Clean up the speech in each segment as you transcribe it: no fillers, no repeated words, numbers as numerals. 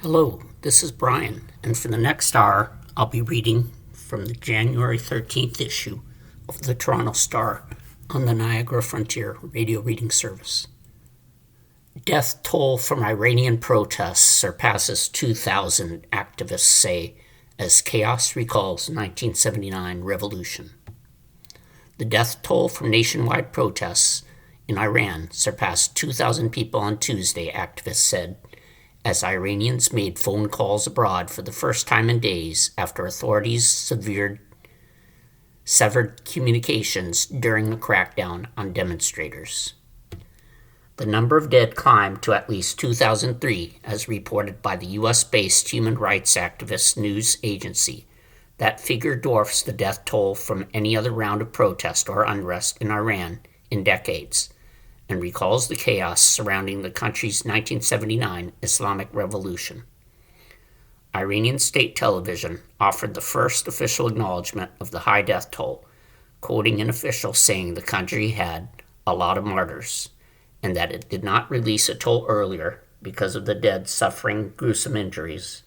Hello, this is Brian, and for the next hour, I'll be reading from the January 13th issue of the Toronto Star on the Niagara Frontier radio reading service. Death toll from Iranian protests surpasses 2,000, activists say, as chaos recalls 1979 revolution. The death toll from nationwide protests in Iran surpassed 2,000 people on Tuesday, activists said, as Iranians made phone calls abroad for the first time in days after authorities severed communications during a crackdown on demonstrators. The number of dead climbed to at least 2,003, as reported by the U.S.-based human rights activist news agency. That figure dwarfs the death toll from any other round of protest or unrest in Iran in decades, and recalls the chaos surrounding the country's 1979 Islamic Revolution. Iranian state television offered the first official acknowledgement of the high death toll, quoting an official saying the country had a lot of martyrs, and that it did not release a toll earlier because of the dead suffering gruesome injuries.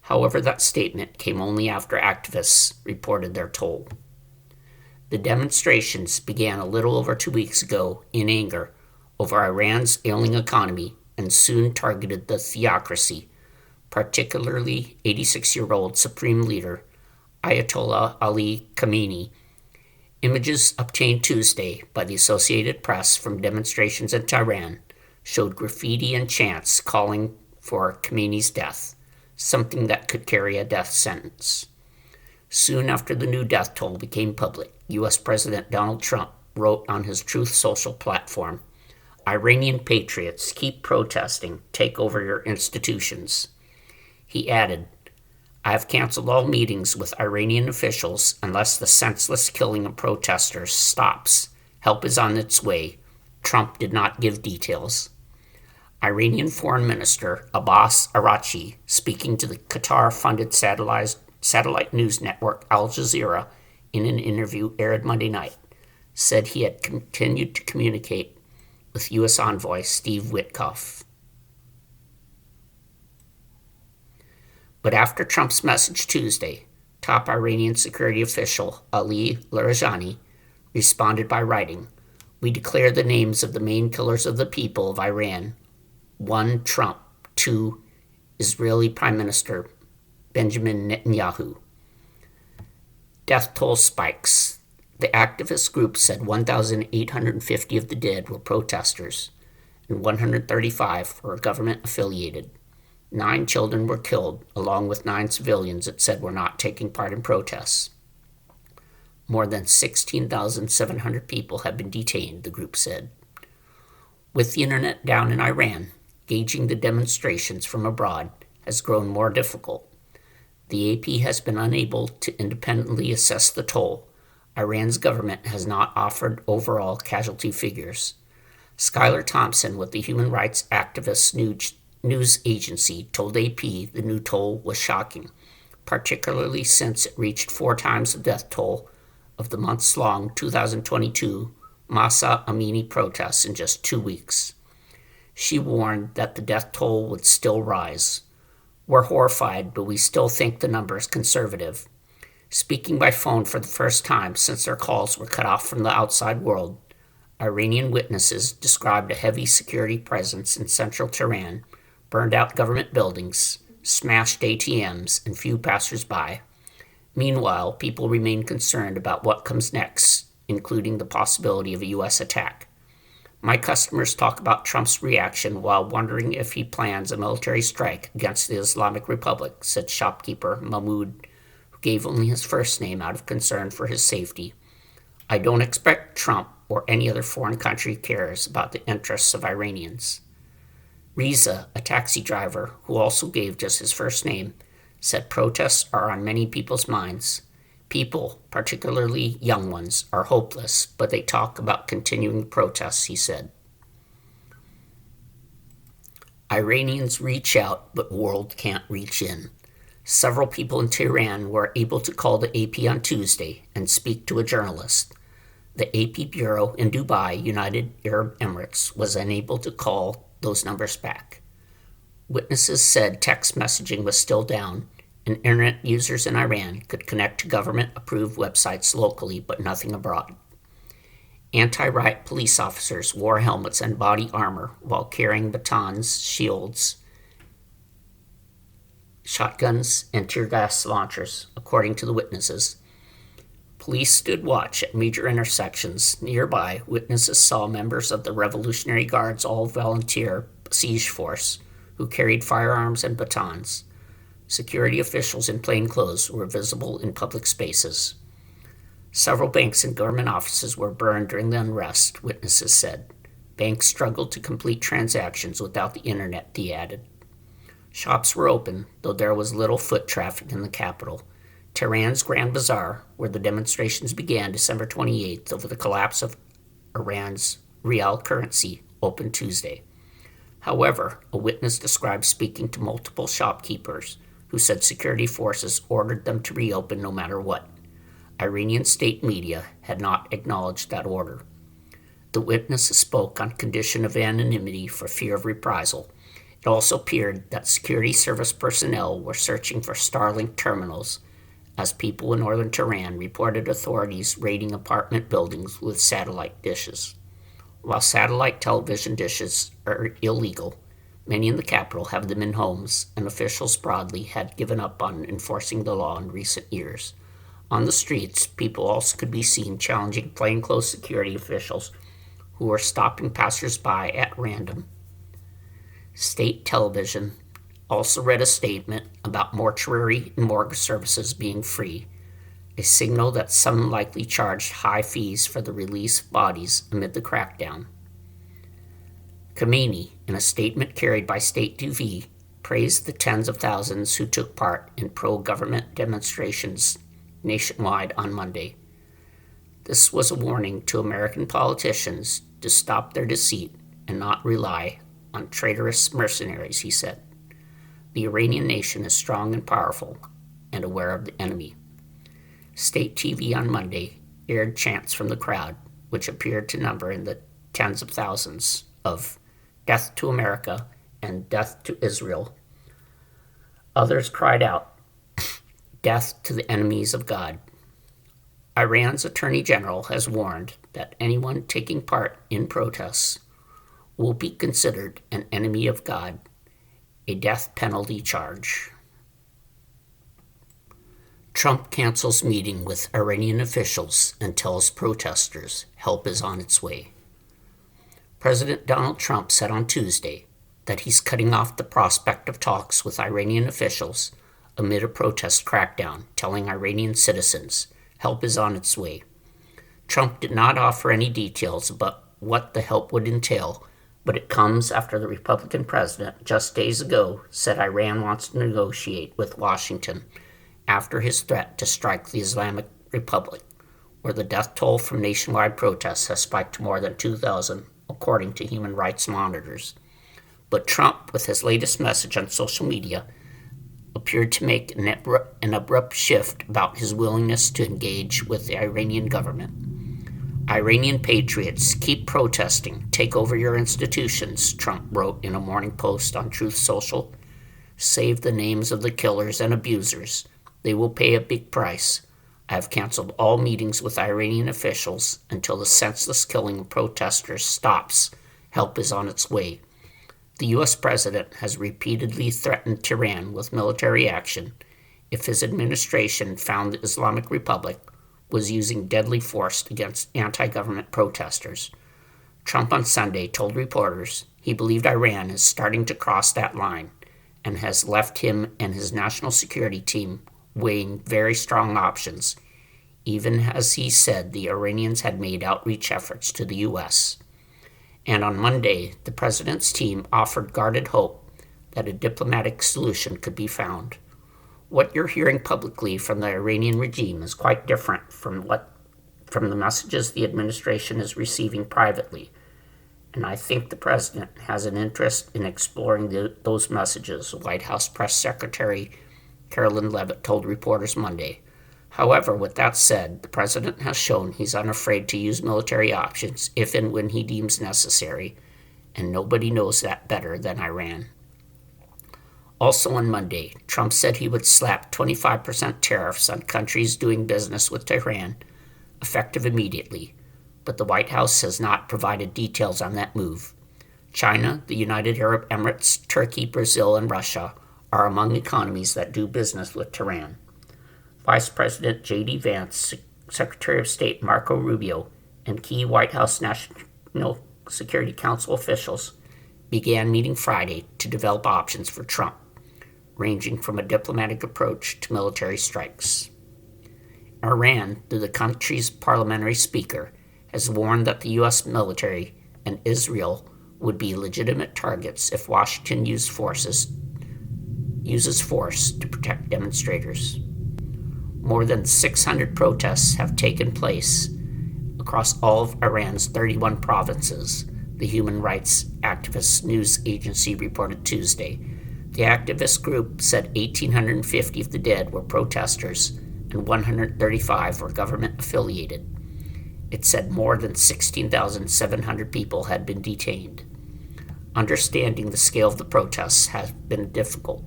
However, that statement came only after activists reported their toll. The demonstrations began a little over 2 weeks ago in anger over Iran's ailing economy and soon targeted the theocracy, particularly 86-year-old Supreme Leader Ayatollah Ali Khamenei. Images obtained Tuesday by the Associated Press from demonstrations in Tehran showed graffiti and chants calling for Khamenei's death, something that could carry a death sentence. Soon after the new death toll became public, U.S. President Donald Trump wrote on his Truth Social platform, "Iranian patriots, keep protesting, take over your institutions." He added, "I have canceled all meetings with Iranian officials unless the senseless killing of protesters stops. Help is on its way." Trump did not give details. Iranian Foreign Minister Abbas Araghchi, speaking to the Qatar-funded satellite news network Al Jazeera in an interview aired Monday night, said he had continued to communicate with U.S. envoy Steve Witkoff. But after Trump's message Tuesday, top Iranian security official Ali Larijani responded by writing, "We declare the names of the main killers of the people of Iran. 1. Trump. 2. Israeli Prime Minister Benjamin Netanyahu." Death toll spikes. The activist group said 1,850 of the dead were protesters, and 135 were government-affiliated. 9 children were killed, along with 9 civilians it said were not taking part in protests. More than 16,700 people have been detained, the group said. With the internet down in Iran, gauging the demonstrations from abroad has grown more difficult. The AP has been unable to independently assess the toll. Iran's government has not offered overall casualty figures. Skylar Thompson with the human rights activist news agency told AP the new toll was shocking, particularly since it reached 4 times the death toll of the months-long 2022 Mahsa Amini protests in just 2 weeks. She warned that the death toll would still rise. "We're horrified, but we still think the number is conservative." Speaking by phone for the first time since their calls were cut off from the outside world, Iranian witnesses described a heavy security presence in central Tehran, burned out government buildings, smashed ATMs, and few passers-by. Meanwhile, people remain concerned about what comes next, including the possibility of a U.S. attack. "My customers talk about Trump's reaction while wondering if he plans a military strike against the Islamic Republic," said shopkeeper Mahmoud, who gave only his first name out of concern for his safety. "I don't expect Trump or any other foreign country cares about the interests of Iranians." Reza, a taxi driver who also gave just his first name, said protests are on many people's minds. "People, particularly young ones, are hopeless, but they talk about continuing protests," he said. Iranians reach out, but world can't reach in. Several people in Tehran were able to call the AP on Tuesday and speak to a journalist. The AP bureau in Dubai, United Arab Emirates, was unable to call those numbers back. Witnesses said text messaging was still down, and internet users in Iran could connect to government-approved websites locally, but nothing abroad. Anti-riot police officers wore helmets and body armor while carrying batons, shields, shotguns, and tear gas launchers, according to the witnesses. Police stood watch at major intersections. Nearby, witnesses saw members of the Revolutionary Guard's all-volunteer siege force who carried firearms and batons. Security officials in plainclothes were visible in public spaces. Several banks and government offices were burned during the unrest, witnesses said. Banks struggled to complete transactions without the internet, they added. Shops were open, though there was little foot traffic in the capital. Tehran's Grand Bazaar, where the demonstrations began December 28th over the collapse of Iran's rial currency, opened Tuesday. However, a witness described speaking to multiple shopkeepers who said security forces ordered them to reopen no matter what. Iranian state media had not acknowledged that order. The witnesses spoke on condition of anonymity for fear of reprisal. It also appeared that security service personnel were searching for Starlink terminals as people in northern Tehran reported authorities raiding apartment buildings with satellite dishes. While satellite television dishes are illegal, many in the capital have them in homes, and officials broadly had given up on enforcing the law in recent years. On the streets, people also could be seen challenging plainclothes security officials who were stopping passers-by at random. State television also read a statement about mortuary and morgue services being free, a signal that some likely charged high fees for the release of bodies amid the crackdown. Khamenei, in a statement carried by State TV, praised the tens of thousands who took part in pro-government demonstrations nationwide on Monday. This was a warning to American politicians to stop their deceit and not rely on traitorous mercenaries, he said. The Iranian nation is strong and powerful and aware of the enemy. State TV on Monday aired chants from the crowd, which appeared to number in the tens of thousands, of "Death to America" and "Death to Israel." Others cried out, "Death to the enemies of God." Iran's Attorney General has warned that anyone taking part in protests will be considered an enemy of God, a death penalty charge. Trump cancels meeting with Iranian officials and tells protesters help is on its way. President Donald Trump said on Tuesday that he's cutting off the prospect of talks with Iranian officials amid a protest crackdown, telling Iranian citizens help is on its way. Trump did not offer any details about what the help would entail, but it comes after the Republican president just days ago said Iran wants to negotiate with Washington after his threat to strike the Islamic Republic, where the death toll from nationwide protests has spiked to more than 2,000, according to human rights monitors. But Trump, with his latest message on social media, appeared to make an abrupt shift about his willingness to engage with the Iranian government. Iranian patriots, keep protesting, take over your institutions, Trump wrote in a morning post on Truth Social. Save the names of the killers and abusers. They will pay a big price. I have canceled all meetings with Iranian officials until the senseless killing of protesters stops. Help is on its way. The U.S. president has repeatedly threatened Tehran with military action if his administration found the Islamic Republic was using deadly force against anti-government protesters. Trump on Sunday told reporters he believed Iran is starting to cross that line and has left him and his national security team weighing very strong options, even as he said the Iranians had made outreach efforts to the U.S. And on Monday, the president's team offered guarded hope that a diplomatic solution could be found. What you're hearing publicly from the Iranian regime is quite different from the messages the administration is receiving privately, and I think the president has an interest in exploring those messages, White House Press Secretary Carolyn Leavitt told reporters Monday. However, with that said, the president has shown he's unafraid to use military options if and when he deems necessary, and nobody knows that better than Iran. Also on Monday, Trump said he would slap 25% tariffs on countries doing business with Tehran, effective immediately, but the White House has not provided details on that move. China, the United Arab Emirates, Turkey, Brazil, and Russia are among economies that do business with Tehran. Vice President J.D. Vance, Secretary of State Marco Rubio, and key White House National Security Council officials began meeting Friday to develop options for Trump, ranging from a diplomatic approach to military strikes. Iran, through the country's parliamentary speaker, has warned that the U.S. military and Israel would be legitimate targets if Washington uses force to protect demonstrators. More than 600 protests have taken place across all of Iran's 31 provinces, the human rights activist news agency reported Tuesday. The activist group said 1,850 of the dead were protesters and 135 were government-affiliated. It said more than 16,700 people had been detained. Understanding the scale of the protests has been difficult.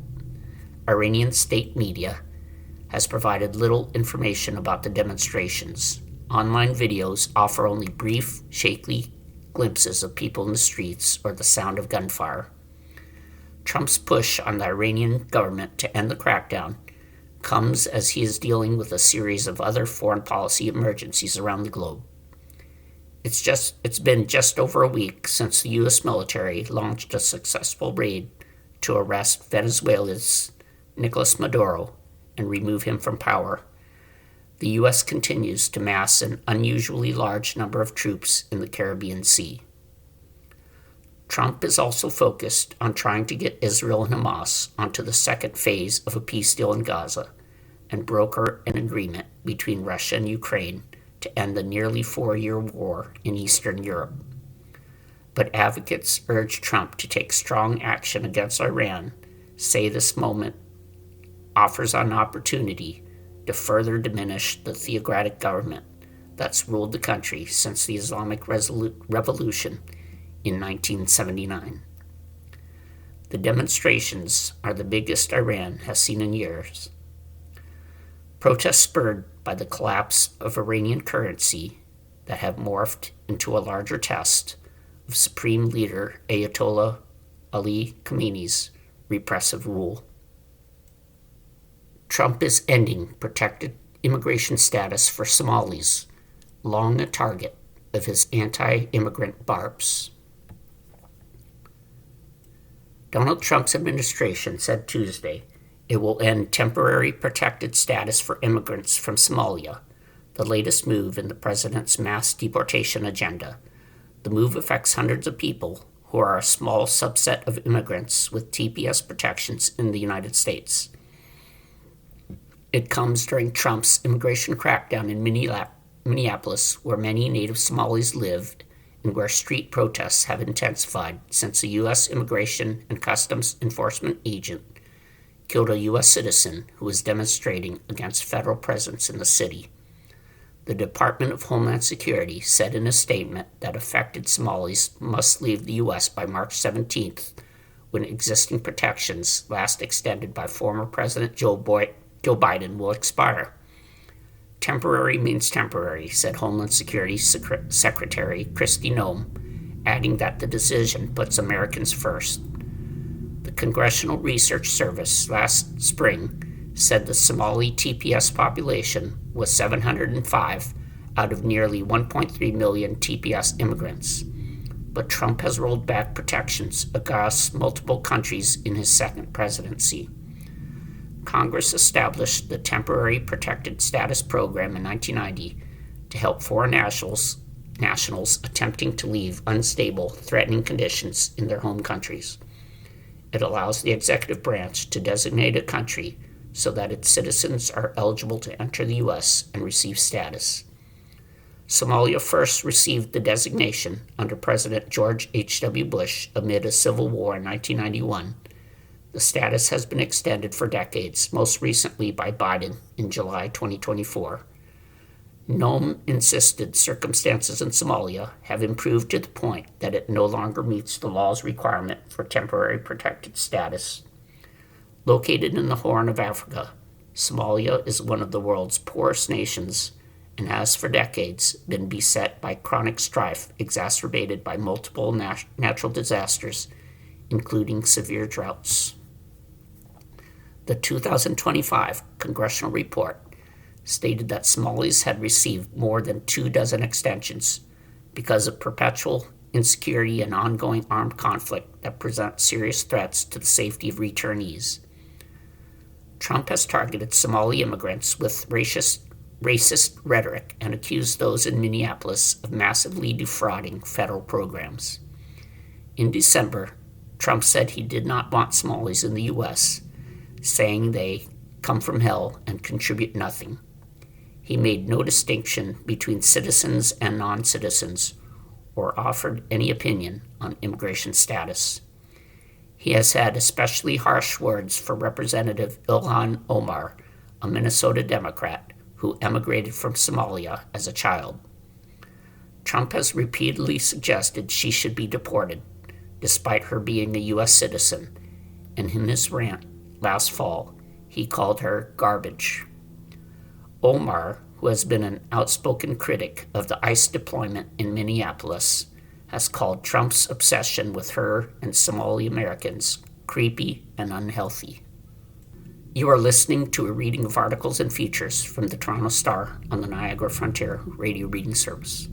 Iranian state media has provided little information about the demonstrations. Online videos offer only brief, shaky glimpses of people in the streets or the sound of gunfire. Trump's push on the Iranian government to end the crackdown comes as he is dealing with a series of other foreign policy emergencies around the globe. It's been just over a week since the U.S. military launched a successful raid to arrest Venezuela's Nicolas Maduro and remove him from power. The U.S. continues to mass an unusually large number of troops in the Caribbean Sea. Trump is also focused on trying to get Israel and Hamas onto the second phase of a peace deal in Gaza and broker an agreement between Russia and Ukraine to end the nearly 4-year war in Eastern Europe. But advocates urge Trump to take strong action against Iran, say this moment offers an opportunity to further diminish the theocratic government that's ruled the country since the Islamic Revolution in 1979. The demonstrations are the biggest Iran has seen in years. Protests spurred by the collapse of Iranian currency that have morphed into a larger test of Supreme Leader Ayatollah Ali Khamenei's repressive rule. Trump is ending protected immigration status for Somalis, long a target of his anti-immigrant barbs. Donald Trump's administration said Tuesday it will end temporary protected status for immigrants from Somalia, the latest move in the president's mass deportation agenda. The move affects hundreds of people who are a small subset of immigrants with TPS protections in the United States. It comes during Trump's immigration crackdown in Minneapolis, where many native Somalis live and where street protests have intensified since a U.S. Immigration and Customs Enforcement agent killed a U.S. citizen who was demonstrating against federal presence in the city. The Department of Homeland Security said in a statement that affected Somalis must leave the U.S. by March 17th, when existing protections, last extended by former President Joe Biden, will expire. Temporary means temporary, said Homeland Security Secretary Kristi Noem, adding that the decision puts Americans first. The Congressional Research Service last spring said the Somali TPS population was 705 out of nearly 1.3 million TPS immigrants. But Trump has rolled back protections across multiple countries in his second presidency. Congress established the Temporary Protected Status Program in 1990 to help foreign nationals attempting to leave unstable, threatening conditions in their home countries. It allows the executive branch to designate a country so that its citizens are eligible to enter the U.S. and receive status. Somalia first received the designation under President George H.W. Bush amid a civil war in 1991. The status has been extended for decades, most recently by Biden in July 2024. Noem insisted circumstances in Somalia have improved to the point that it no longer meets the law's requirement for temporary protected status. Located in the Horn of Africa, Somalia is one of the world's poorest nations and has for decades been beset by chronic strife exacerbated by multiple natural disasters, including severe droughts. The 2025 congressional report stated that Somalis had received more than 24 extensions because of perpetual insecurity and ongoing armed conflict that present serious threats to the safety of returnees. Trump has targeted Somali immigrants with racist rhetoric and accused those in Minneapolis of massively defrauding federal programs. In December, Trump said he did not want Somalis in the U.S., saying they come from hell and contribute nothing. He made no distinction between citizens and non-citizens or offered any opinion on immigration status. He has had especially harsh words for Representative Ilhan Omar, a Minnesota Democrat who emigrated from Somalia as a child. Trump has repeatedly suggested she should be deported, despite her being a U.S. citizen, and in his rant last fall, he called her garbage. Omar, who has been an outspoken critic of the ICE deployment in Minneapolis, has called Trump's obsession with her and Somali Americans creepy and unhealthy. You are listening to a reading of articles and features from the Toronto Star on the Niagara Frontier Radio Reading Service.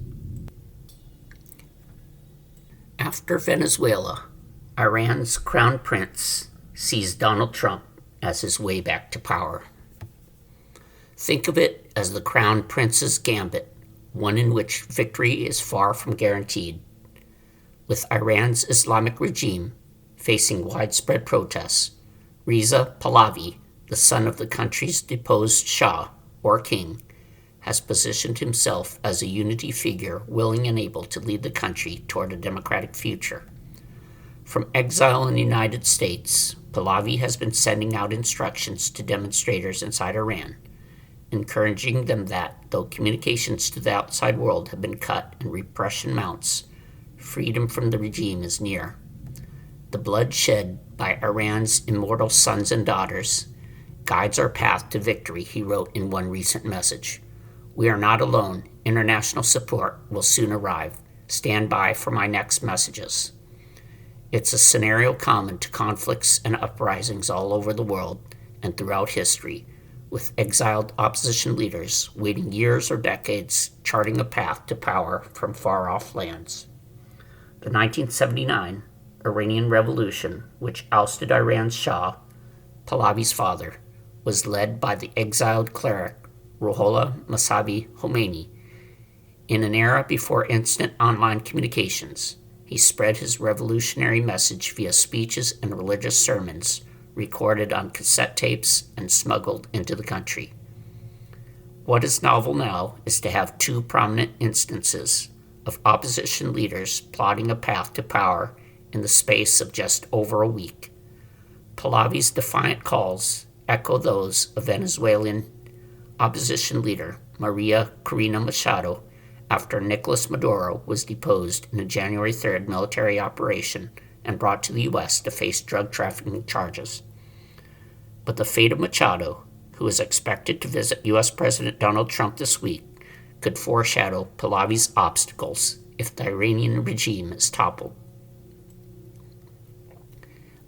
After Venezuela, Iran's crown prince sees Donald Trump as his way back to power. Think of it as the crown prince's gambit, one in which victory is far from guaranteed. With Iran's Islamic regime facing widespread protests, Reza Pahlavi, the son of the country's deposed Shah, or king, has positioned himself as a unity figure willing and able to lead the country toward a democratic future. From exile in the United States, Pahlavi has been sending out instructions to demonstrators inside Iran, encouraging them that, though communications to the outside world have been cut and repression mounts, freedom from the regime is near. The blood shed by Iran's immortal sons and daughters guides our path to victory, he wrote in one recent message. We are not alone. International support will soon arrive. Stand by for my next messages. It's a scenario common to conflicts and uprisings all over the world and throughout history, with exiled opposition leaders waiting years or decades, charting a path to power from far-off lands. The 1979 Iranian Revolution, which ousted Iran's Shah, Pahlavi's father, was led by the exiled cleric Ruhollah Mossavi Khomeini. In an era before instant online communications, he spread his revolutionary message via speeches and religious sermons recorded on cassette tapes and smuggled into the country. What is novel now is to have two prominent instances of opposition leaders plotting a path to power in the space of just over a week. Pahlavi's defiant calls echo those of Venezuelan opposition leader Maria Corina Machado after Nicolas Maduro was deposed in a January 3rd military operation and brought to the U.S. to face drug trafficking charges. But the fate of Machado, who is expected to visit U.S. President Donald Trump this week, could foreshadow Pahlavi's obstacles if the Iranian regime is toppled.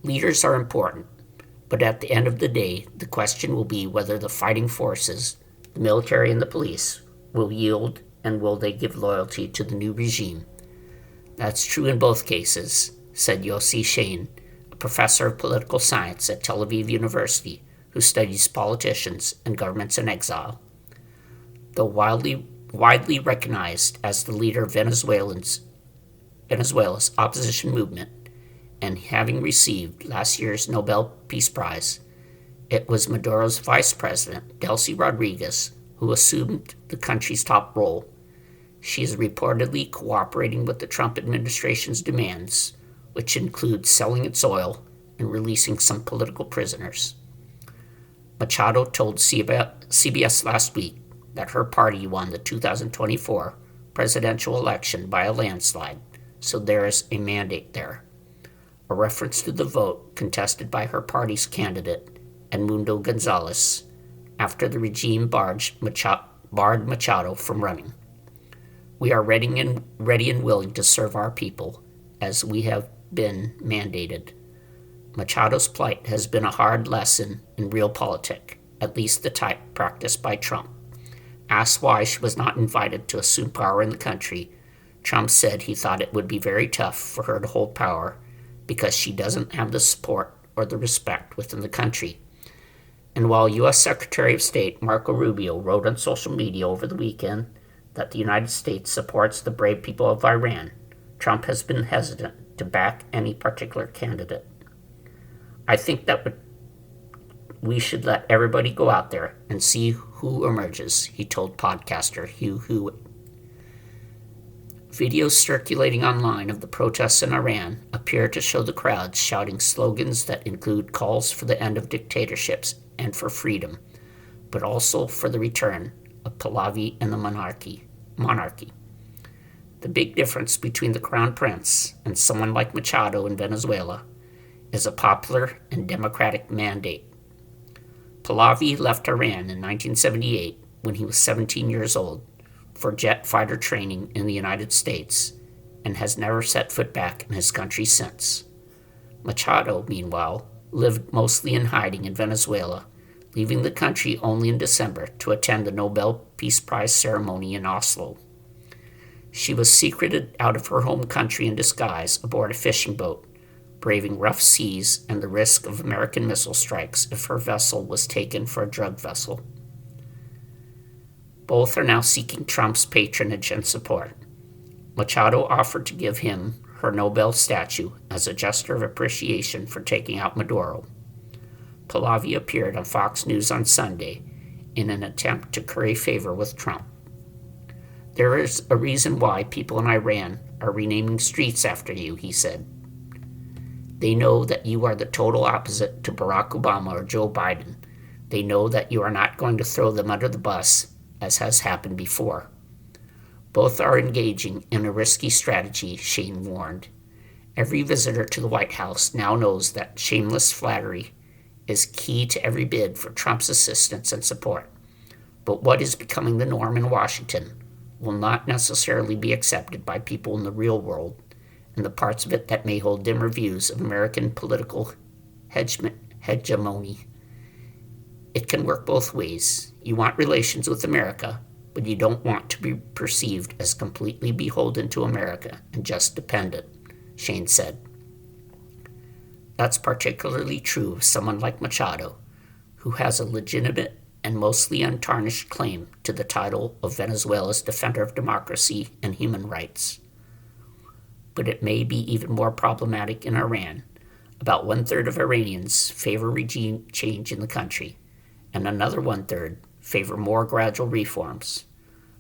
Leaders are important, but at the end of the day, the question will be whether the fighting forces, the military and the police, will yield and will they give loyalty to the new regime. That's true in both cases, said Yossi Shane, a professor of political science at Tel Aviv University who studies politicians and governments in exile. Though widely recognized as the leader of Venezuela's opposition movement, and having received last year's Nobel Peace Prize, it was Maduro's vice president, Delcy Rodriguez, who assumed the country's top role. She is reportedly cooperating with the Trump administration's demands, which include selling its oil and releasing some political prisoners. Machado told CBS last week that her party won the 2024 presidential election by a landslide, so there is a mandate there. A reference to the vote contested by her party's candidate Edmundo Gonzalez, after the regime barred Machado from running. We are ready and willing to serve our people, as we have been mandated. Machado's plight has been a hard lesson in realpolitik, at least the type practiced by Trump. Asked why she was not invited to assume power in the country, Trump said he thought it would be very tough for her to hold power because she doesn't have the support or the respect within the country. And while U.S. Secretary of State Marco Rubio wrote on social media over the weekend that the United States supports the brave people of Iran, Trump has been hesitant to back any particular candidate. I think that we should let everybody go out there and see who emerges, he told podcaster Hugh Hewitt. Videos circulating online of the protests in Iran appear to show the crowds shouting slogans that include calls for the end of dictatorships and for freedom, but also for the return of Pahlavi and the monarchy. The big difference between the Crown Prince and someone like Machado in Venezuela is a popular and democratic mandate. Pahlavi left Iran in 1978 when he was 17 years old for jet fighter training in the United States and has never set foot back in his country since. Machado, meanwhile, lived mostly in hiding in Venezuela, leaving the country only in December to attend the Nobel Peace Prize ceremony in Oslo. She was secreted out of her home country in disguise aboard a fishing boat, braving rough seas and the risk of American missile strikes if her vessel was taken for a drug vessel. Both are now seeking Trump's patronage and support. Machado offered to give him her Nobel statue as a gesture of appreciation for taking out Maduro. Pahlavi appeared on Fox News on Sunday in an attempt to curry favor with Trump. There is a reason why people in Iran are renaming streets after you, he said. They know that you are the total opposite to Barack Obama or Joe Biden. They know that you are not going to throw them under the bus, as has happened before. Both are engaging in a risky strategy, Shane warned. Every visitor to the White House now knows that shameless flattery is key to every bid for Trump's assistance and support. But what is becoming the norm in Washington will not necessarily be accepted by people in the real world and the parts of it that may hold dimmer views of American political hegemony. It can work both ways. You want relations with America, but you don't want to be perceived as completely beholden to America and just dependent, Shane said. That's particularly true of someone like Machado, who has a legitimate and mostly untarnished claim to the title of Venezuela's defender of democracy and human rights. But it may be even more problematic in Iran. About 1/3 of Iranians favor regime change in the country, and another 1/3 favor more gradual reforms,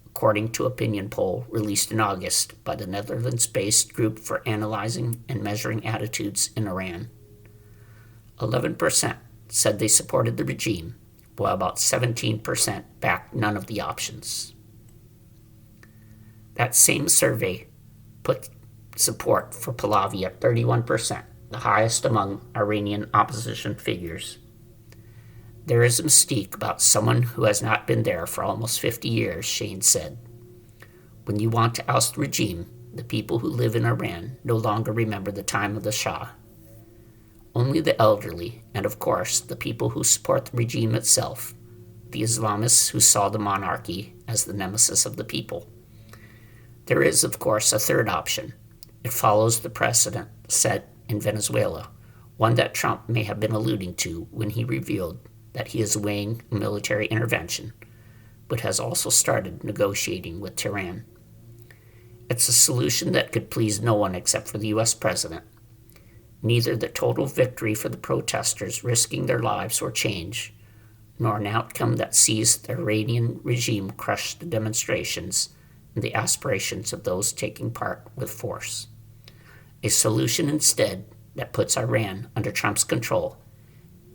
according to an opinion poll released in August by the Netherlands-based Group for Analyzing and Measuring Attitudes in Iran. 11% said they supported the regime, while about 17% backed none of the options. That same survey put support for Pahlavi at 31%, the highest among Iranian opposition figures. There is a mystique about someone who has not been there for almost 50 years, Shane said. When you want to oust the regime, the people who live in Iran no longer remember the time of the Shah. Only the elderly, and of course the people who support the regime itself, the Islamists who saw the monarchy as the nemesis of the people. There is, of course, a third option. It follows the precedent set in Venezuela, one that Trump may have been alluding to when he revealed that he is weighing military intervention, but has also started negotiating with Tehran. It's a solution that could please no one except for the U.S. president. Neither the total victory for the protesters risking their lives or change, nor an outcome that sees the Iranian regime crush the demonstrations and the aspirations of those taking part with force. A solution instead that puts Iran under Trump's control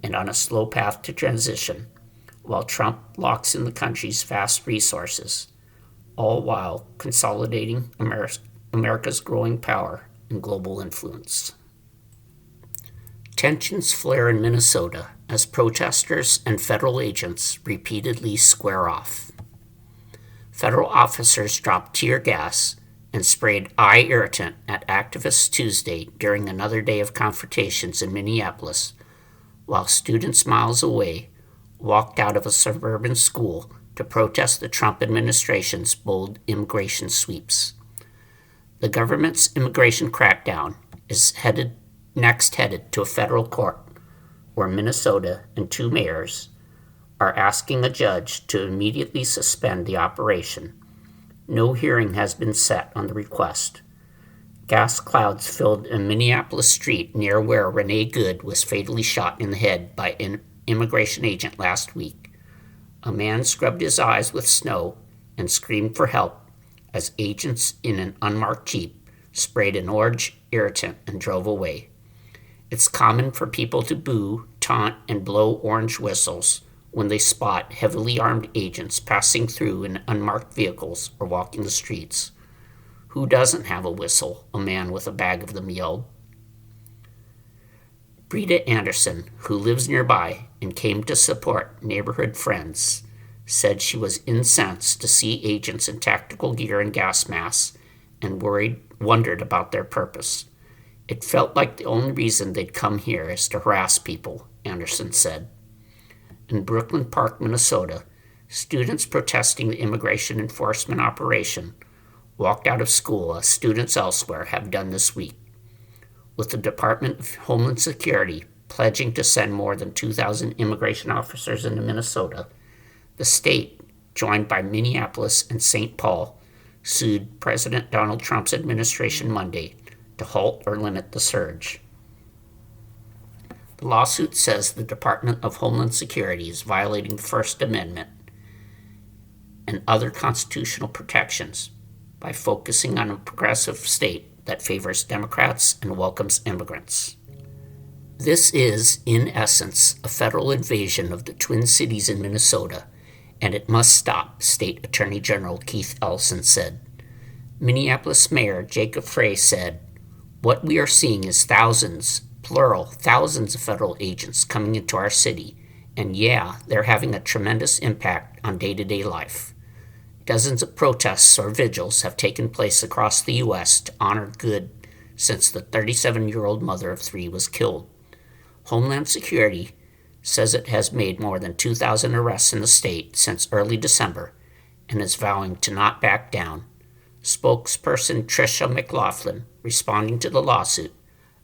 and on a slow path to transition, while Trump locks in the country's vast resources, all while consolidating America's growing power and global influence. Tensions flare in Minnesota as protesters and federal agents repeatedly square off. Federal officers dropped tear gas and sprayed eye irritant at activists Tuesday during another day of confrontations in Minneapolis, while students miles away walked out of a suburban school to protest the Trump administration's bold immigration sweeps. The government's immigration crackdown is headed to a federal court, where Minnesota and 2 mayors are asking a judge to immediately suspend the operation. No hearing has been set on the request. Gas clouds filled a Minneapolis street near where Renee Good was fatally shot in the head by an immigration agent last week. A man scrubbed his eyes with snow and screamed for help as agents in an unmarked Jeep sprayed an orange irritant and drove away. It's common for people to boo, taunt, and blow orange whistles when they spot heavily armed agents passing through in unmarked vehicles or walking the streets. Who doesn't have a whistle? A man with a bag of them yelled. Brita Anderson, who lives nearby and came to support neighborhood friends, said she was incensed to see agents in tactical gear and gas masks and wondered about their purpose. It felt like the only reason they'd come here is to harass people, Anderson said. In Brooklyn Park, Minnesota, students protesting the immigration enforcement operation walked out of school as students elsewhere have done this week, with the Department of Homeland Security pledging to send more than 2,000 immigration officers into Minnesota. The state, joined by Minneapolis and St. Paul, sued President Donald Trump's administration Monday to halt or limit the surge. The lawsuit says the Department of Homeland Security is violating the First Amendment and other constitutional protections by focusing on a progressive state that favors Democrats and welcomes immigrants. This is, in essence, a federal invasion of the Twin Cities in Minnesota, and it must stop, State Attorney General Keith Ellison said. Minneapolis Mayor Jacob Frey said, "What we are seeing is thousands, plural, thousands of federal agents coming into our city, and yeah, they're having a tremendous impact on day-to-day life. Dozens of protests or vigils have taken place across the U.S. to honor Good since the 37-year-old mother of 3 was killed. Homeland Security says it has made more than 2,000 arrests in the state since early December and is vowing to not back down." Spokesperson Tricia McLaughlin, responding to the lawsuit,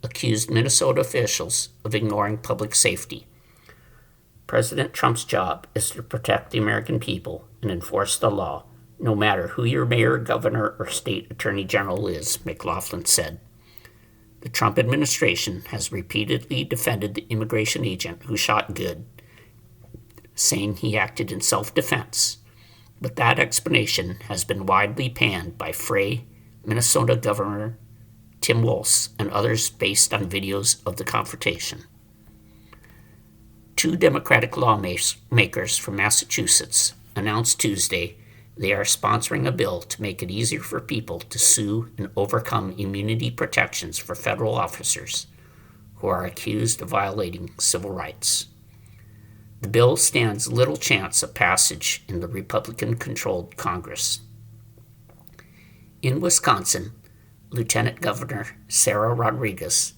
accused Minnesota officials of ignoring public safety. President Trump's job is to protect the American people and enforce the law, no matter who your mayor, governor, or state attorney general is, McLaughlin said. The Trump administration has repeatedly defended the immigration agent who shot Good, saying he acted in self-defense, but that explanation has been widely panned by Frey, Minnesota Governor Tim Walz, and others based on videos of the confrontation. 2 Democratic lawmakers from Massachusetts announced Tuesday they are sponsoring a bill to make it easier for people to sue and overcome immunity protections for federal officers who are accused of violating civil rights. The bill stands little chance of passage in the Republican-controlled Congress. In Wisconsin, Lieutenant Governor Sarah Rodriguez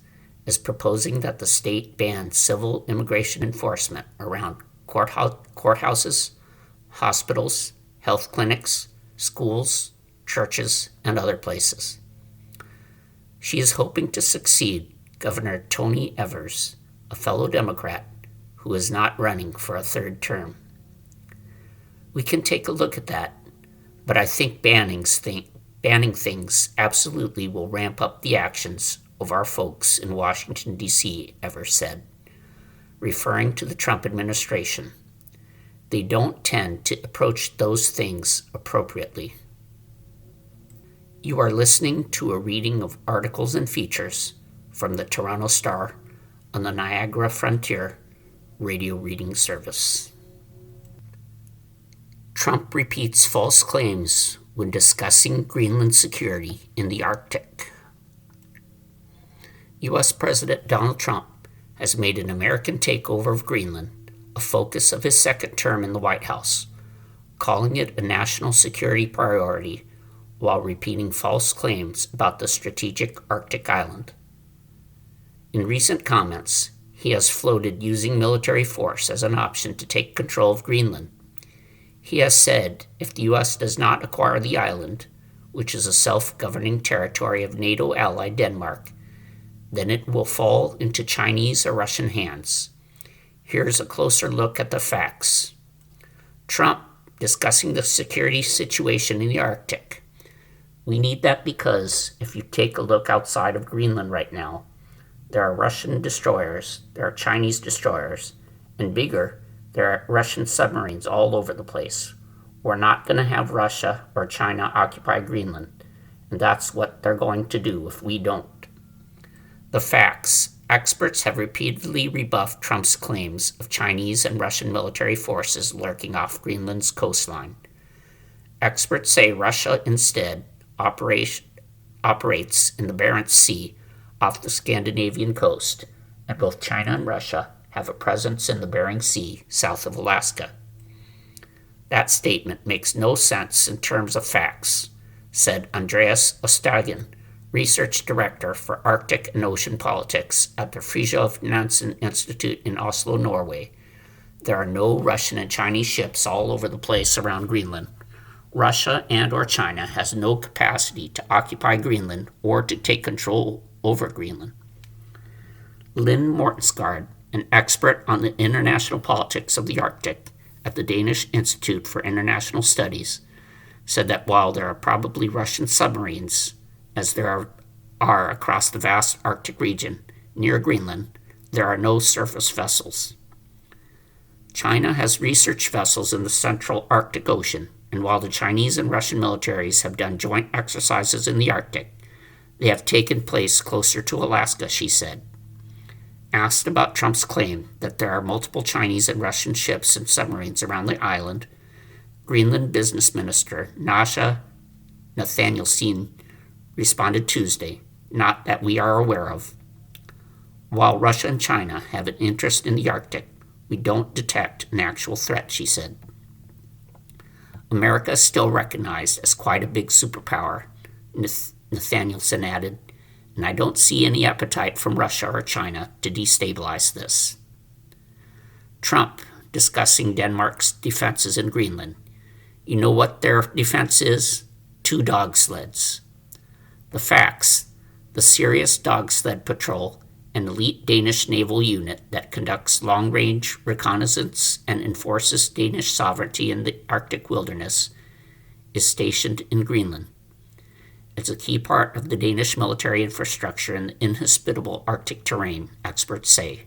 is proposing that the state ban civil immigration enforcement around courthouses, hospitals, health clinics, schools, churches, and other places. She is hoping to succeed Governor Tony Evers, a fellow Democrat who is not running for a 3rd term. We can take a look at that, but I think banning things absolutely will ramp up the actions of our folks in Washington, D.C., Evers said, referring to the Trump administration. They don't tend to approach those things appropriately. You are listening to a reading of articles and features from the Toronto Star on the Niagara Frontier radio reading service. Trump repeats false claims when discussing Greenland security in the Arctic. U.S. President Donald Trump has made an American takeover of Greenland a focus of his second term in the White House, calling it a national security priority while repeating false claims about the strategic Arctic island. In recent comments, he has floated using military force as an option to take control of Greenland. He has said if the U.S. does not acquire the island, which is a self-governing territory of NATO ally Denmark, then it will fall into Chinese or Russian hands. Here's a closer look at the facts. Trump discussing the security situation in the Arctic. We need that because if you take a look outside of Greenland right now, there are Russian destroyers, there are Chinese destroyers, and bigger, there are Russian submarines all over the place. We're not going to have Russia or China occupy Greenland, and that's what they're going to do if we don't. The facts. Experts have repeatedly rebuffed Trump's claims of Chinese and Russian military forces lurking off Greenland's coastline. Experts say Russia instead operates in the Barents Sea off the Scandinavian coast, and both China and Russia have a presence in the Bering Sea south of Alaska. That statement makes no sense in terms of facts, said Andreas Ostagin, Research Director for Arctic and Ocean Politics at the Fridtjof Nansen Institute in Oslo, Norway. There are no Russian and Chinese ships all over the place around Greenland. Russia and or China has no capacity to occupy Greenland or to take control over Greenland. Lynn Mortensgaard, an expert on the international politics of the Arctic at the Danish Institute for International Studies, said that while there are probably Russian submarines, as there are across the vast Arctic region near Greenland, there are no surface vessels. China has research vessels in the central Arctic Ocean, and while the Chinese and Russian militaries have done joint exercises in the Arctic, they have taken place closer to Alaska, she said. Asked about Trump's claim that there are multiple Chinese and Russian ships and submarines around the island, Greenland Business Minister Nasha Nathanielsen responded Tuesday, not that we are aware of. While Russia and China have an interest in the Arctic, we don't detect an actual threat, she said. America is still recognized as quite a big superpower, Nathanielsen added, and I don't see any appetite from Russia or China to destabilize this. Trump discussing Denmark's defenses in Greenland. You know what their defense is? 2 dog sleds. The facts. The Sirius Dog Sled Patrol, an elite Danish naval unit that conducts long-range reconnaissance and enforces Danish sovereignty in the Arctic wilderness, is stationed in Greenland. It's a key part of the Danish military infrastructure in the inhospitable Arctic terrain, experts say.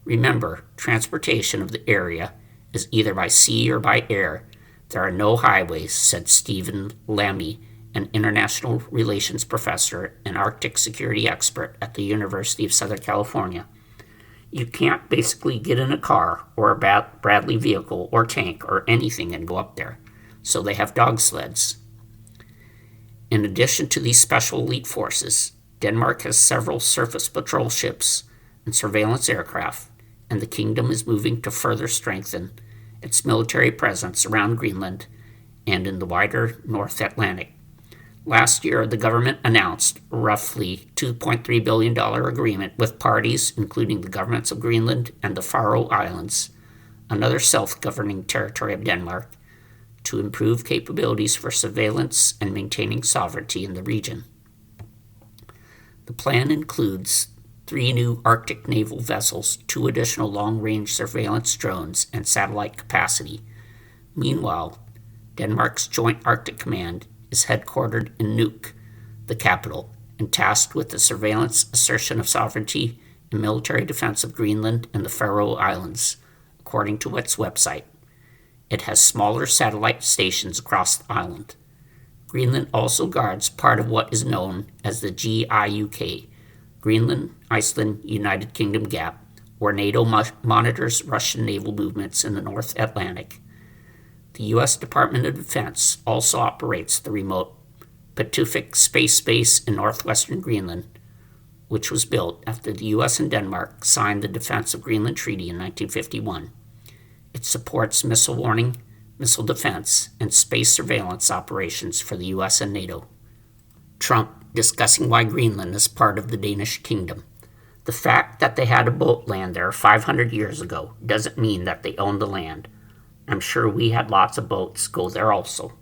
Remember, transportation of the area is either by sea or by air. There are no highways, said Stephen Lamy, an international relations professor and Arctic security expert at the University of Southern California. You can't basically get in a car or a Bradley vehicle or tank or anything and go up there, so they have dog sleds. In addition to these special elite forces, Denmark has several surface patrol ships and surveillance aircraft, and the kingdom is moving to further strengthen its military presence around Greenland and in the wider North Atlantic. Last year, the government announced a roughly $2.3 billion agreement with parties including the governments of Greenland and the Faroe Islands, another self-governing territory of Denmark, to improve capabilities for surveillance and maintaining sovereignty in the region. The plan includes 3 new Arctic naval vessels, 2 additional long-range surveillance drones, and satellite capacity. Meanwhile, Denmark's Joint Arctic Command is headquartered in Nuuk, the capital, and tasked with the surveillance, assertion of sovereignty, and military defense of Greenland and the Faroe Islands, according to its website. It has smaller satellite stations across the island. Greenland also guards part of what is known as the GIUK, Greenland, Iceland, United Kingdom Gap, where NATO monitors Russian naval movements in the North Atlantic. The U.S. Department of Defense also operates the remote Pituffik Space Base in northwestern Greenland, which was built after the U.S. and Denmark signed the Defense of Greenland Treaty in 1951. It supports missile warning, missile defense, and space surveillance operations for the U.S. and NATO. Trump discussing why Greenland is part of the Danish kingdom. The fact that they had a boat land there 500 years ago doesn't mean that they own the land. I'm sure we had lots of boats go there also.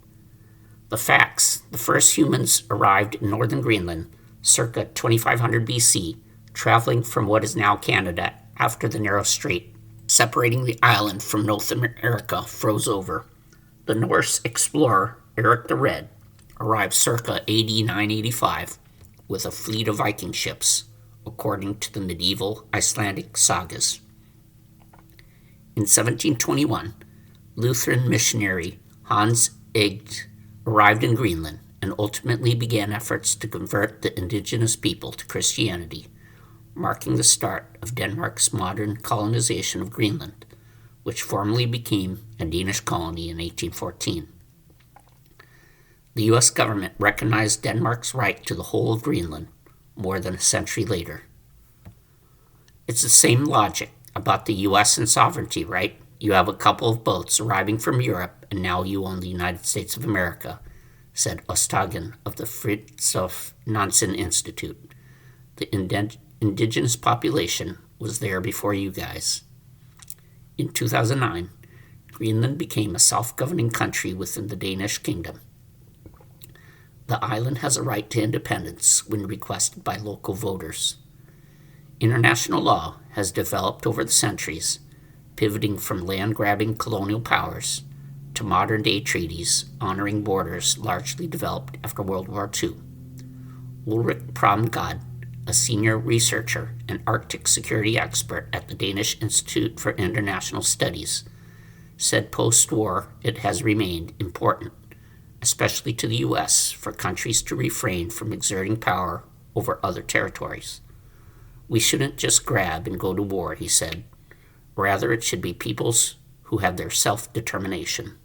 The facts. The first humans arrived in northern Greenland circa 2500 BC, traveling from what is now Canada after the narrow strait separating the island from North America froze over. The Norse explorer Eric the Red arrived circa AD 985 with a fleet of Viking ships, according to the medieval Icelandic sagas. In 1721, Lutheran missionary Hans Egede arrived in Greenland and ultimately began efforts to convert the indigenous people to Christianity, marking the start of Denmark's modern colonization of Greenland, which formally became a Danish colony in 1814. The U.S. government recognized Denmark's right to the whole of Greenland more than a century later. It's the same logic about the U.S. and sovereignty, right? You have a couple of boats arriving from Europe, and now you own the United States of America, said Osthagen of the Fridtjof Nansen Institute. The indigenous population was there before you guys. In 2009, Greenland became a self-governing country within the Danish kingdom. The island has a right to independence when requested by local voters. International law has developed over the centuries, pivoting from land-grabbing colonial powers to modern-day treaties honoring borders largely developed after World War II. Ulrik Promgod, a senior researcher and Arctic security expert at the Danish Institute for International Studies, said post-war it has remained important, especially to the U.S., for countries to refrain from exerting power over other territories. We shouldn't just grab and go to war, he said. Rather, it should be peoples who have their self-determination.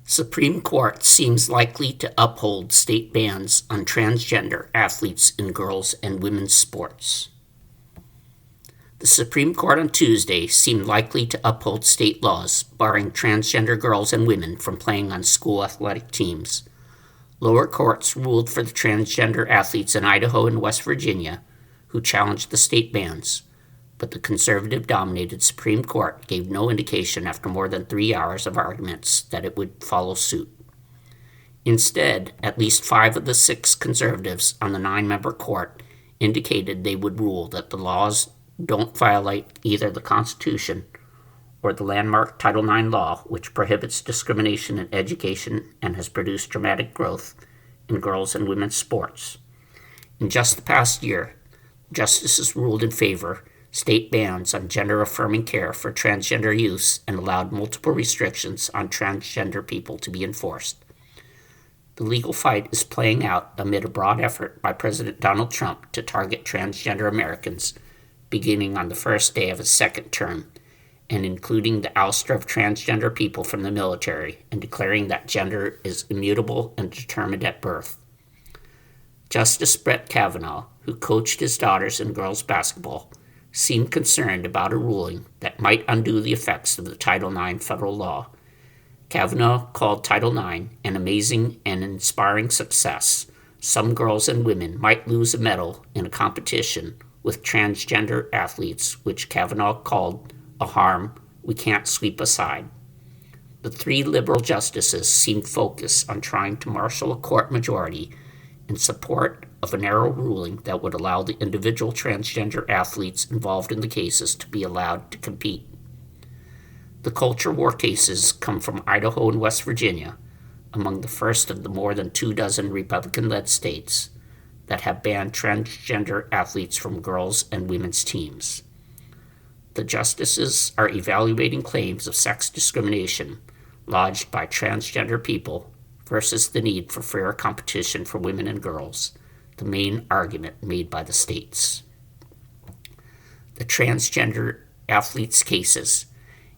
Supreme Court seems likely to uphold state bans on transgender athletes in girls' and women's sports. The Supreme Court on Tuesday seemed likely to uphold state laws barring transgender girls and women from playing on school athletic teams. Lower courts ruled for the transgender athletes in Idaho and West Virginia who challenged the state bans, but the conservative-dominated Supreme Court gave no indication after more than 3 hours of arguments that it would follow suit. Instead, at least 5 of the 6 conservatives on the 9-member court indicated they would rule that the laws don't violate either the Constitution or the landmark Title IX law, which prohibits discrimination in education and has produced dramatic growth in girls' and women's sports. In just the past year, justices ruled in favor state bans on gender-affirming care for transgender use and allowed multiple restrictions on transgender people to be enforced. The legal fight is playing out amid a broad effort by President Donald Trump to target transgender Americans beginning on the first day of his second term, and including the ouster of transgender people from the military and declaring that gender is immutable and determined at birth. Justice Brett Kavanaugh, who coached his daughters in girls' basketball, seemed concerned about a ruling that might undo the effects of the Title IX federal law. Kavanaugh called Title IX an amazing and inspiring success. Some girls and women might lose a medal in a competition with transgender athletes, which Kavanaugh called a harm we can't sweep aside. The 3 liberal justices seemed focused on trying to marshal a court majority in support of a narrow ruling that would allow the individual transgender athletes involved in the cases to be allowed to compete. The culture war cases come from Idaho and West Virginia, among the first of the more than 24 Republican-led states that have banned transgender athletes from girls' and women's teams. The justices are evaluating claims of sex discrimination lodged by transgender people versus the need for fair competition for women and girls, the main argument made by the states. The transgender athletes' cases.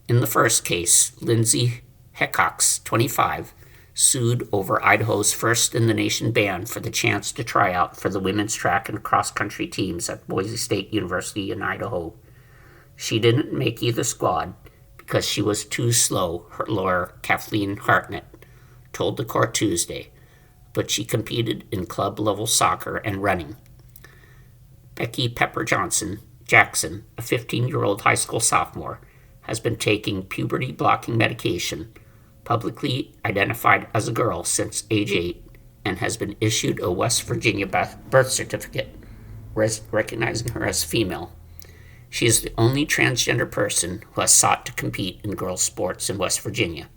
In the first case, Lindsay Heckox, 25, sued over Idaho's first-in-the-nation ban for the chance to try out for the women's track and cross-country teams at Boise State University in Idaho. She didn't make either squad because she was too slow, her lawyer Kathleen Hartnett told the court Tuesday, but she competed in club-level soccer and running. Becky Pepper Jackson, a 15-year-old high school sophomore, has been taking puberty-blocking medication, publicly identified as a girl since age 8, and has been issued a West Virginia birth certificate recognizing her as female. She is the only transgender person who has sought to compete in girls' sports in West Virginia.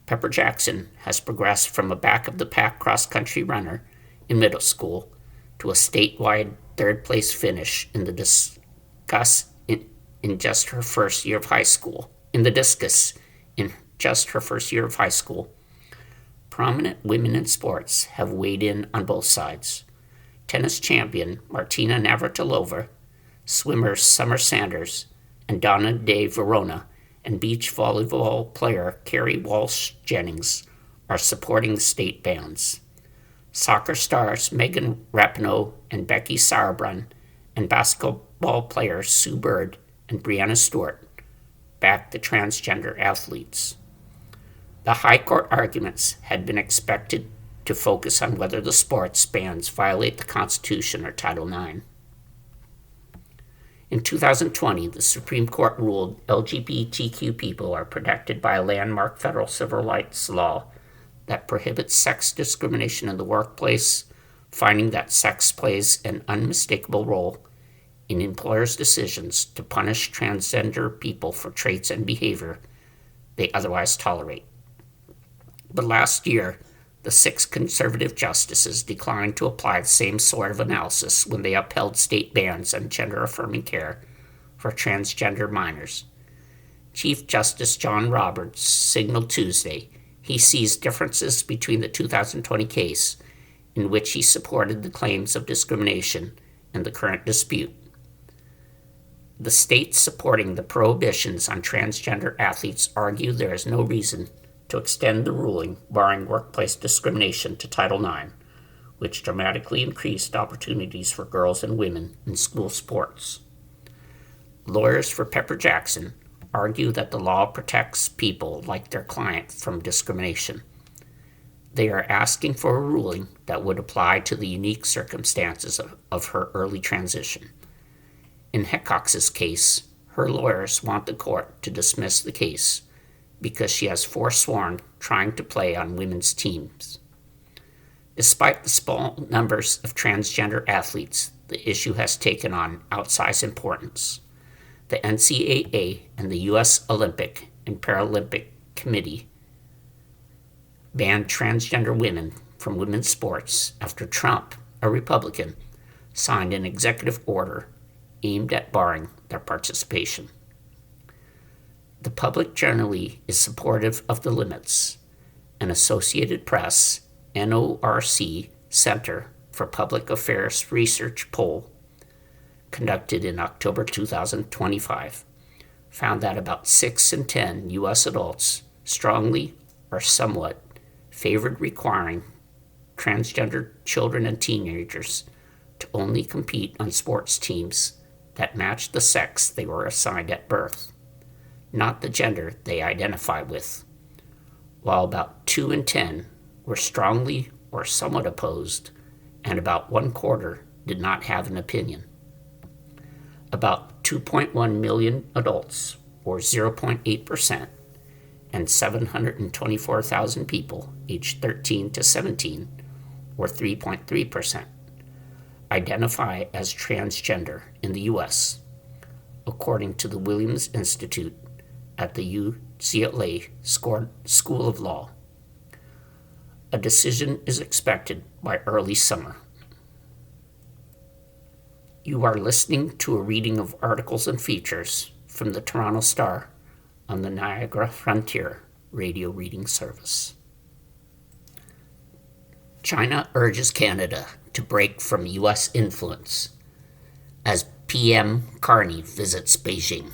Pepper Jackson has progressed from a back-of-the-pack cross-country runner in middle school to a statewide third-place finish in the discus in just her first year of high school. Prominent women in sports have weighed in on both sides. Tennis champion Martina Navratilova, swimmer Summer Sanders, and Donna De Verona, and beach volleyball player Carrie Walsh Jennings are supporting the state bans. Soccer stars Megan Rapinoe and Becky Sauerbrunn and basketball players Sue Bird and Brianna Stewart back the transgender athletes. The High Court arguments had been expected to focus on whether the sports bans violate the Constitution or Title IX. In 2020, the Supreme Court ruled LGBTQ people are protected by a landmark federal civil rights law that prohibits sex discrimination in the workplace, finding that sex plays an unmistakable role in employers' decisions to punish transgender people for traits and behavior they otherwise tolerate. But last year, the 6 conservative justices declined to apply the same sort of analysis when they upheld state bans on gender-affirming care for transgender minors. Chief Justice John Roberts signaled Tuesday he sees differences between the 2020 case, in which he supported the claims of discrimination, and the current dispute. The states supporting the prohibitions on transgender athletes argue there is no reason to extend the ruling barring workplace discrimination to Title IX, which dramatically increased opportunities for girls and women in school sports. Lawyers for Pepper Jackson argue that the law protects people like their client from discrimination. They are asking for a ruling that would apply to the unique circumstances of her early transition. In Hecox's case, her lawyers want the court to dismiss the case because she has forsworn trying to play on women's teams. Despite the small numbers of transgender athletes, the issue has taken on outsized importance. The NCAA and the U.S. Olympic and Paralympic Committee banned transgender women from women's sports after Trump, a Republican, signed an executive order aimed at barring their participation. The public generally is supportive of the limits. An Associated Press, NORC Center for Public Affairs Research poll conducted in October 2025 found that about 6 in 10 U.S. adults strongly or somewhat favored requiring transgender children and teenagers to only compete on sports teams that matched the sex they were assigned at birth, not the gender they identify with, while about 2 in 10 were strongly or somewhat opposed, and about 1/4 did not have an opinion. About 2.1 million adults, or 0.8%, and 724,000 people aged 13 to 17, or 3.3%, identify as transgender in the U.S., according to the Williams Institute at the UCLA School of Law. A decision is expected by early summer. You are listening to a reading of articles and features from the Toronto Star on the Niagara Frontier radio reading service. China urges Canada to break from U.S. influence as PM Carney visits Beijing.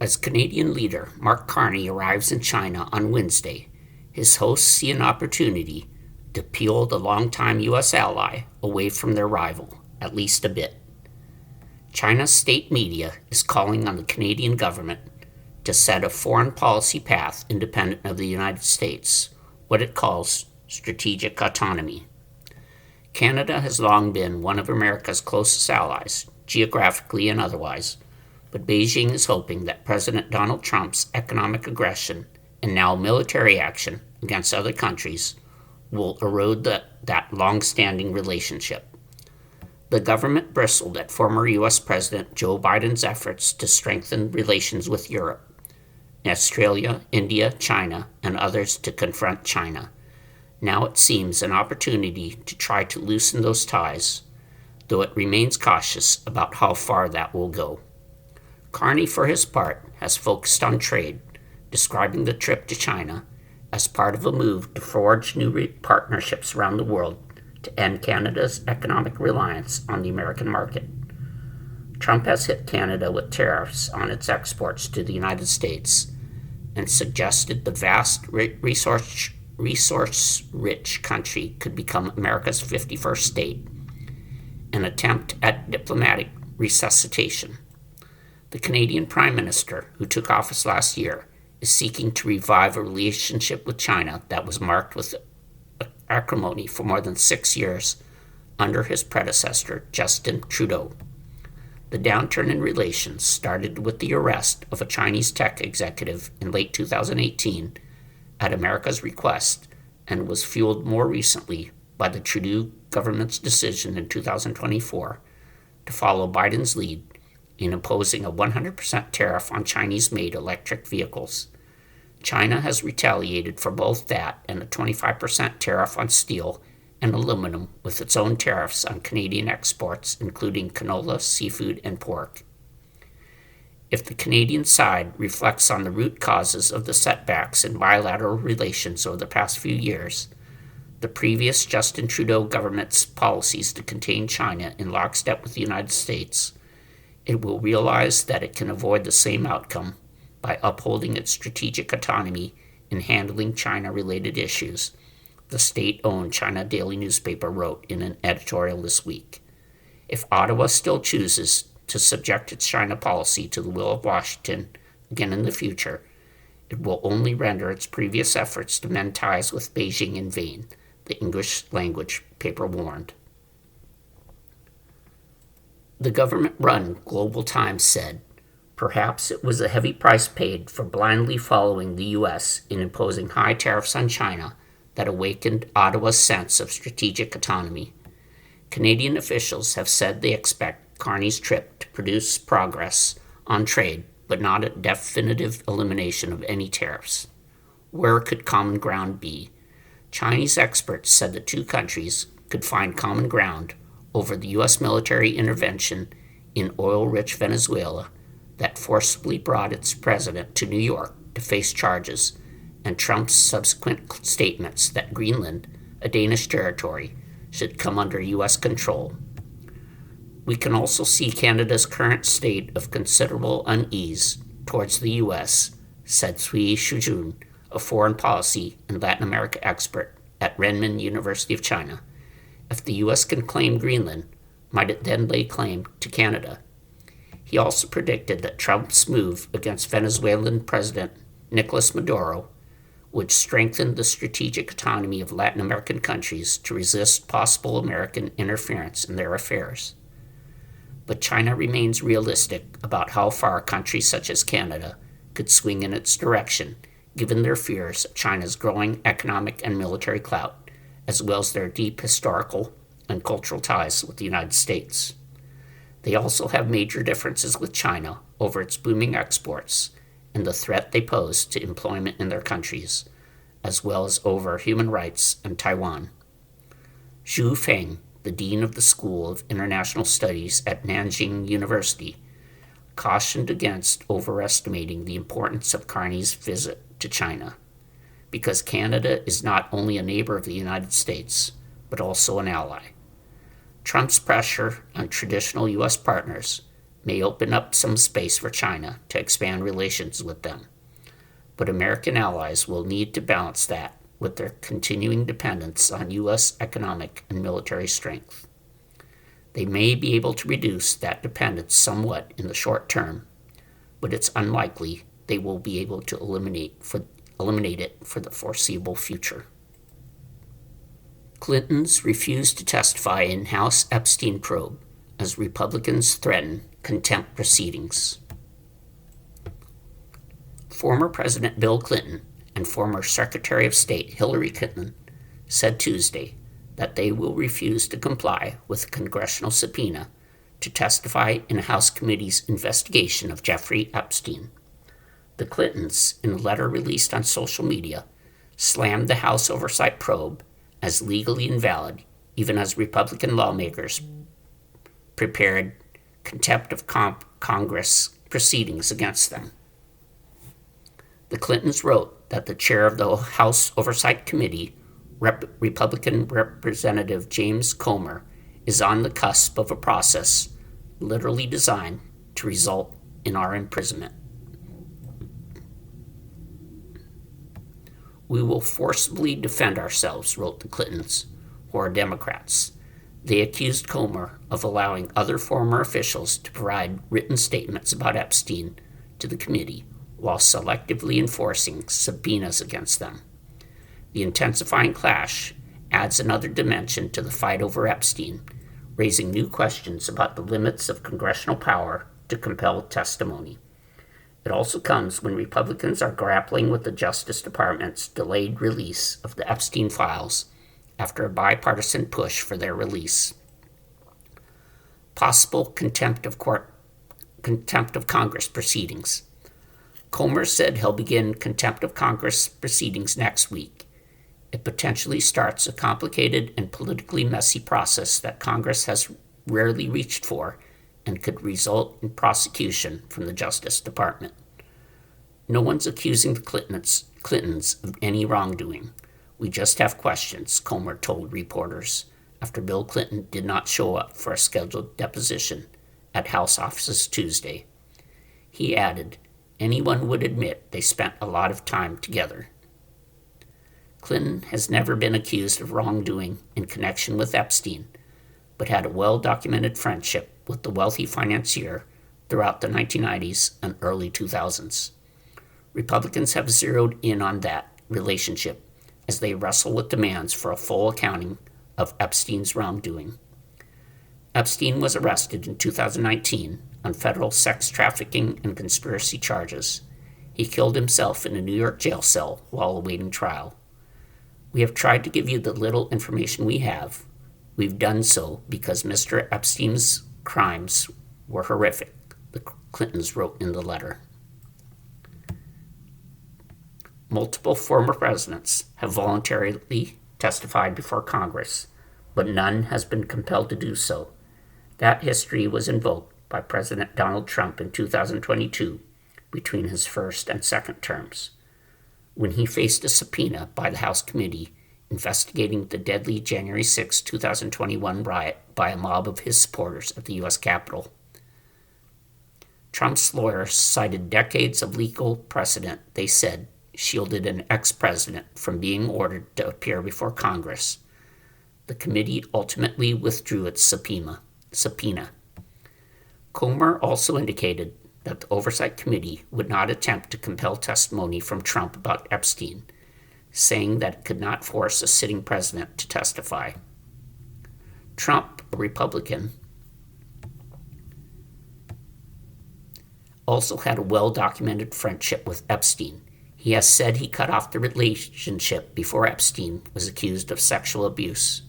As Canadian leader Mark Carney arrives in China on Wednesday, His hosts see an opportunity to peel the longtime U.S. ally away from their rival, at least a bit. China's state media is calling on the Canadian government to set a foreign policy path independent of the United States, what it calls strategic autonomy. Canada has long been one of America's closest allies, geographically and otherwise, but Beijing is hoping that President Donald Trump's economic aggression and now military action against other countries will erode that long-standing relationship. The government bristled at former U.S. President Joe Biden's efforts to strengthen relations with Europe, Australia, India, China, and others to confront China. Now it seems an opportunity to try to loosen those ties, though it remains cautious about how far that will go. Carney, for his part, has focused on trade, describing the trip to China as part of a move to forge new partnerships around the world to end Canada's economic reliance on the American market. Trump has hit Canada with tariffs on its exports to the United States and suggested the vast resource-rich country could become America's 51st state, an attempt at diplomatic resuscitation. The Canadian Prime Minister, who took office last year, is seeking to revive a relationship with China that was marked with acrimony for more than 6 years under his predecessor, Justin Trudeau. The downturn in relations started with the arrest of a Chinese tech executive in late 2018 at America's request and was fueled more recently by the Trudeau government's decision in 2024 to follow Biden's lead in imposing a 100% tariff on Chinese-made electric vehicles. China has retaliated for both that and a 25% tariff on steel and aluminum with its own tariffs on Canadian exports, including canola, seafood, and pork. If the Canadian side reflects on the root causes of the setbacks in bilateral relations over the past few years, the previous Justin Trudeau government's policies to contain China in lockstep with the United States, it will realize that it can avoid the same outcome by upholding its strategic autonomy in handling China-related issues, the state-owned China Daily newspaper wrote in an editorial this week. If Ottawa still chooses to subject its China policy to the will of Washington again in the future, it will only render its previous efforts to mend ties with Beijing in vain, the English-language paper warned. The government-run Global Times said, perhaps it was a heavy price paid for blindly following the U.S. in imposing high tariffs on China that awakened Ottawa's sense of strategic autonomy. Canadian officials have said they expect Carney's trip to produce progress on trade, but not a definitive elimination of any tariffs. Where could common ground be? Chinese experts said the two countries could find common ground over the U.S. military intervention in oil-rich Venezuela that forcibly brought its president to New York to face charges, and Trump's subsequent statements that Greenland, a Danish territory, should come under U.S. control. We can also see Canada's current state of considerable unease towards the U.S., said Cui Shujun, a foreign policy and Latin America expert at Renmin University of China. If the U.S. can claim Greenland, might it then lay claim to Canada? He also predicted that Trump's move against Venezuelan President Nicolas Maduro would strengthen the strategic autonomy of Latin American countries to resist possible American interference in their affairs. But China remains realistic about how far countries such as Canada could swing in its direction, given their fears of China's growing economic and military clout, as well as their deep historical and cultural ties with the United States. They also have major differences with China over its booming exports and the threat they pose to employment in their countries, as well as over human rights and Taiwan. Zhu Feng, the dean of the School of International Studies at Nanjing University, cautioned against overestimating the importance of Carney's visit to China, because Canada is not only a neighbor of the United States, but also an ally. Trump's pressure on traditional U.S. partners may open up some space for China to expand relations with them, but American allies will need to balance that with their continuing dependence on U.S. economic and military strength. They may be able to reduce that dependence somewhat in the short term, but it's unlikely they will be able to eliminate it for the foreseeable future. Clintons refused to testify in House Epstein probe as Republicans threaten contempt proceedings. Former President Bill Clinton and former Secretary of State Hillary Clinton said Tuesday that they will refuse to comply with a congressional subpoena to testify in a House committee's investigation of Jeffrey Epstein. The Clintons, in a letter released on social media, slammed the House oversight probe as legally invalid, even as Republican lawmakers prepared contempt of Congress proceedings against them. The Clintons wrote that the chair of the House Oversight Committee, Republican Representative James Comer, is on the cusp of a process literally designed to result in our imprisonment. We will forcibly defend ourselves, wrote the Clintons, who are Democrats. They accused Comer of allowing other former officials to provide written statements about Epstein to the committee while selectively enforcing subpoenas against them. The intensifying clash adds another dimension to the fight over Epstein, raising new questions about the limits of congressional power to compel testimony. It also comes when Republicans are grappling with the Justice Department's delayed release of the Epstein files after a bipartisan push for their release. Possible contempt of Congress proceedings. Comer said he'll begin contempt of Congress proceedings next week. It potentially starts a complicated and politically messy process that Congress has rarely reached for and could result in prosecution from the Justice Department. No one's accusing the Clintons of any wrongdoing. We just have questions, Comer told reporters after Bill Clinton did not show up for a scheduled deposition at House offices Tuesday. He added, anyone would admit they spent a lot of time together. Clinton has never been accused of wrongdoing in connection with Epstein, but had a well-documented friendship with the wealthy financier throughout the 1990s and early 2000s. Republicans have zeroed in on that relationship as they wrestle with demands for a full accounting of Epstein's wrongdoing. Epstein was arrested in 2019 on federal sex trafficking and conspiracy charges. He killed himself in a New York jail cell while awaiting trial. We have tried to give you the little information we have. We've done so because Mr. Epstein's crimes were horrific, the Clintons wrote in the letter. Multiple former presidents have voluntarily testified before Congress, but none has been compelled to do so. That history was invoked by President Donald Trump in 2022 between his first and second terms, when he faced a subpoena by the House committee investigating the deadly January 6, 2021 riot by a mob of his supporters at the U.S. Capitol. Trump's lawyers cited decades of legal precedent, they said, shielded an ex-president from being ordered to appear before Congress. The committee ultimately withdrew its subpoena. Comer also indicated that the Oversight Committee would not attempt to compel testimony from Trump about Epstein, saying that it could not force a sitting president to testify. Trump, a Republican, also had a well-documented friendship with Epstein. He has said he cut off the relationship before Epstein was accused of sexual abuse.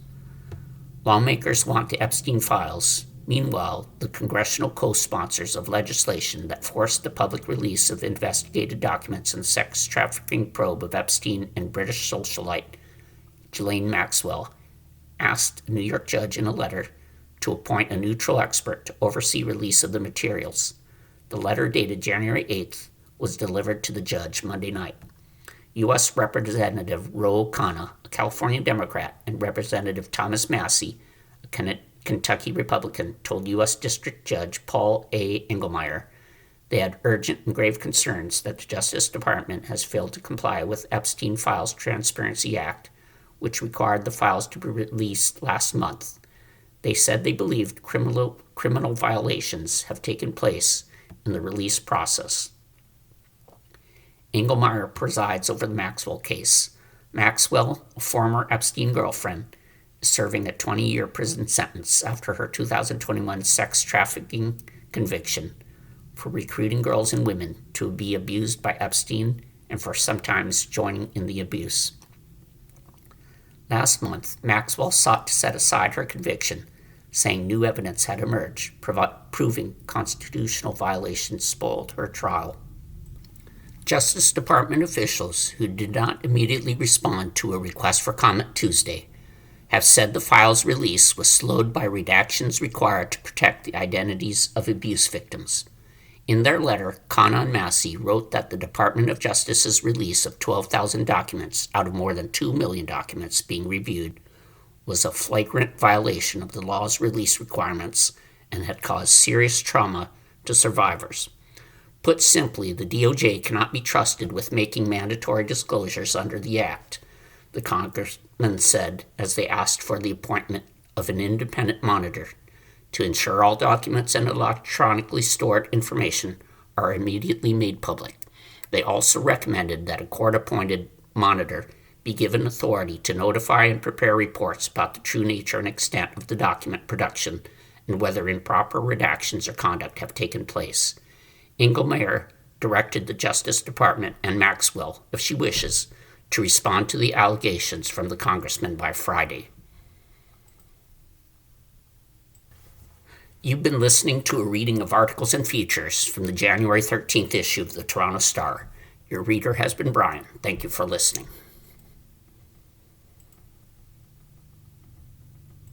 Lawmakers want the Epstein files. Meanwhile, the congressional co-sponsors of legislation that forced the public release of investigated documents in the sex trafficking probe of Epstein and British socialite Ghislaine Maxwell asked a New York judge in a letter to appoint a neutral expert to oversee release of the materials. The letter, dated January 8th, was delivered to the judge Monday night. U.S. Representative Ro Khanna, a California Democrat, and Representative Thomas Massie, a Kentucky Republican, told U.S. District Judge Paul A. Engelmeyer They had urgent and grave concerns that the Justice Department has failed to comply with Epstein Files Transparency Act, which required the files to be released last month. They said they believed criminal violations have taken place in the release process. Engelmeyer presides over the Maxwell case. Maxwell, a former Epstein girlfriend, is serving a 20-year prison sentence after her 2021 sex trafficking conviction for recruiting girls and women to be abused by Epstein and for sometimes joining in the abuse. Last month, Maxwell sought to set aside her conviction, saying new evidence had emerged, proving constitutional violations spoiled her trial. Justice Department officials who did not immediately respond to a request for comment Tuesday have said the file's release was slowed by redactions required to protect the identities of abuse victims. In their letter, Kanan Massey wrote that the Department of Justice's release of 12,000 documents out of more than 2 million documents being reviewed was a flagrant violation of the law's release requirements and had caused serious trauma to survivors. Put simply, the DOJ cannot be trusted with making mandatory disclosures under the Act, the congressman said as they asked for the appointment of an independent monitor to ensure all documents and electronically stored information are immediately made public. They also recommended that a court-appointed monitor be given authority to notify and prepare reports about the true nature and extent of the document production and whether improper redactions or conduct have taken place. Engelmeyer directed the Justice Department and Maxwell, if she wishes, to respond to the allegations from the congressman by Friday. You've been listening to a reading of articles and features from the January 13th issue of the Toronto Star. Your reader has been Brian. Thank you for listening.